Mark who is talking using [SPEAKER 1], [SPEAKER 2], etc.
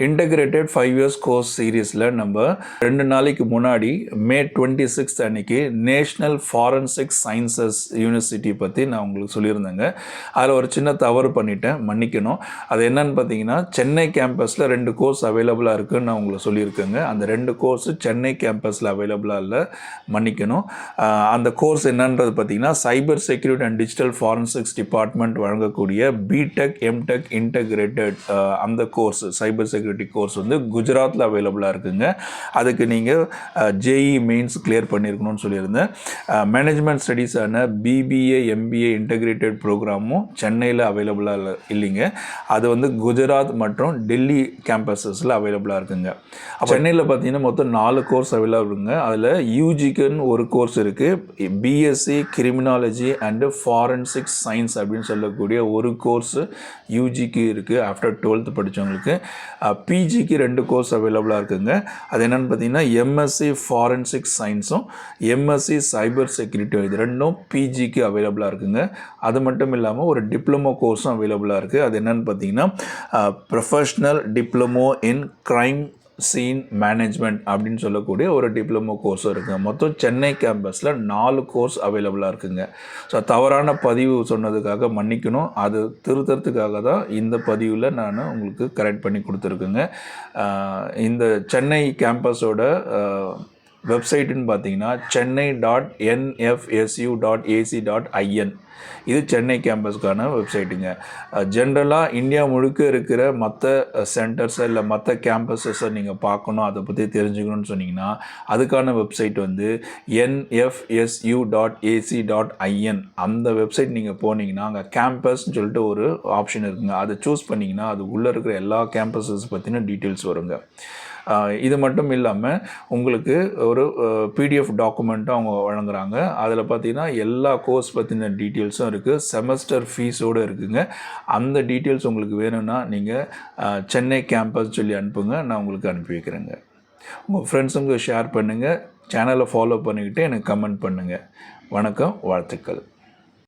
[SPEAKER 1] Integrated 5 years course சீரீஸில் நம்ம 2 நாளைக்கு முன்னாடி மே 26 அன்னைக்கு நேஷ்னல் ஃபாரன்சிக் சயின்சஸ் யூனிவர்சிட்டி பற்றி நான் உங்களுக்கு சொல்லியிருந்தேங்க. அதில் ஒரு சின்ன தவறு பண்ணிட்டேன், மன்னிக்கணும். அது என்னன்னு பார்த்தீங்கன்னா, சென்னை கேம்பஸில் 2 கோர்ஸ் அவைலபிளாக இருக்குதுன்னு நான் உங்களுக்கு சொல்லியிருக்கேங்க. அந்த 2 கோர்ஸு சென்னை கேம்பஸில் அவைலபிளாக இல்லை, மன்னிக்கணும். அந்த கோர்ஸ் என்னன்றது பார்த்தீங்கன்னா, cyber security and digital forensics department வழங்கக்கூடிய பிடெக் எம்டெக் இன்டகிரேட்டட் அந்த கோர்ஸ் சைபர் செக்யூரிட்டி கோர்ஸ் வந்து குஜராத்தில் அவைலபிளாக இருக்குங்க. அதுக்கு நீங்கள் ஜேஇ மெயின்ஸ் கிளியர் பண்ணியிருக்கணும்னு சொல்லியிருந்தேன். மேனேஜ்மெண்ட் ஸ்டடீஸான பிபிஏ எம்பிஏ இன்டகிரேட்டட் ப்ரோக்ராமும் சென்னையில் அவைலபிளாக இல்லைங்க. அது வந்து குஜராத் மற்றும் டெல்லி கேம்பஸஸில் அவைலபிளாக இருக்குங்க. சென்னையில் பார்த்தீங்கன்னா மொத்தம் 4 கோர்ஸ் அவைலபிள் இருக்குங்க. அதில் யூஜிக்குன்னு ஒரு கோர்ஸ் இருக்குது, BSc criminology and forensic science அப்படின்னு சொல்லக்கூடிய ஒரு கோர்ஸு யூஜிக்கு இருக்குது. ஆஃப்டர் 12th படித்தவங்களுக்கு பிஜிக்கு 2 கோர்ஸ் அவைலபிளாக இருக்குதுங்க. அது என்னென்னு பார்த்தீங்கன்னா, எம்எஸ்சி ஃபாரன்சிக் சயின்ஸும் எம்எஸ்சி சைபர் செக்யூரிட்டி, இது 2ம் பிஜிக்கு அவைலபிளாக இருக்குதுங்க. அது மட்டும் இல்லாமல் ஒரு டிப்ளமோ கோர்ஸும் அவைலபிளாக இருக்குது. அது என்னென்னு பார்த்தீங்கன்னா, professional diploma in crime scene management அப்படின்னு சொல்லக்கூடிய ஒரு டிப்ளமோ கோர்ஸும் இருக்குங்க. மொத்தம் சென்னை கேம்பஸில் 4 கோர்ஸ் அவைலபிளாக இருக்குங்க. ஸோ தவறான பதிவு சொன்னதுக்காக மன்னிக்கணும். அது திருத்தறதுக்காக தான் இந்த பதிவில் நான் உங்களுக்கு கரெக்ட் பண்ணி கொடுத்துருக்குங்க. இந்த சென்னை கேம்பஸோட வெப்சைட்டுன்னு பார்த்தீங்கன்னா chennai.nfsu.ac.in. இது சென்னை கேம்பஸுக்கான வெப்சைட்டுங்க. ஜென்ரலாக இந்தியா முழுக்க இருக்கிற மற்ற சென்டர்ஸை இல்லை மற்ற கேம்பஸஸை நீங்கள் பார்க்கணும், அதை பற்றி தெரிஞ்சுக்கணும்னு சொன்னீங்கன்னா அதுக்கான வெப்சைட் வந்து nfsu.ac.in. அந்த வெப்சைட் நீங்கள் போனீங்கன்னா அங்கே கேம்பஸ்ன்னு சொல்லிட்டு ஒரு ஆப்ஷன் இருக்குங்க. அதை சூஸ் பண்ணிங்கன்னா அது உள்ளே இருக்கிற எல்லா கேம்பஸஸ் பற்றின டீட்டெயில்ஸ் வருங்க. இது மட்டும் இல்லாமல் உங்களுக்கு ஒரு பிடிஎஃப் டாக்குமெண்ட்டும் அவங்க வழங்குறாங்க. அதில் பார்த்தீங்கன்னா எல்லா கோர்ஸ் பற்றின டீட்டெயில்ஸும் இருக்குது, செமஸ்டர் ஃபீஸோடு இருக்குதுங்க. அந்த டீட்டெயில்ஸ் உங்களுக்கு வேணும்னா நீங்கள் சென்னை கேம்பஸ் சொல்லி அனுப்புங்க, நான் உங்களுக்கு அனுப்பி வைக்கிறேங்க. உங்கள் ஃப்ரெண்ட்ஸுங்க ஷேர் பண்ணுங்கள், சேனலை ஃபாலோ பண்ணிக்கிட்டு எனக்கு கமெண்ட் பண்ணுங்கள். வணக்கம், வாழ்த்துக்கள்.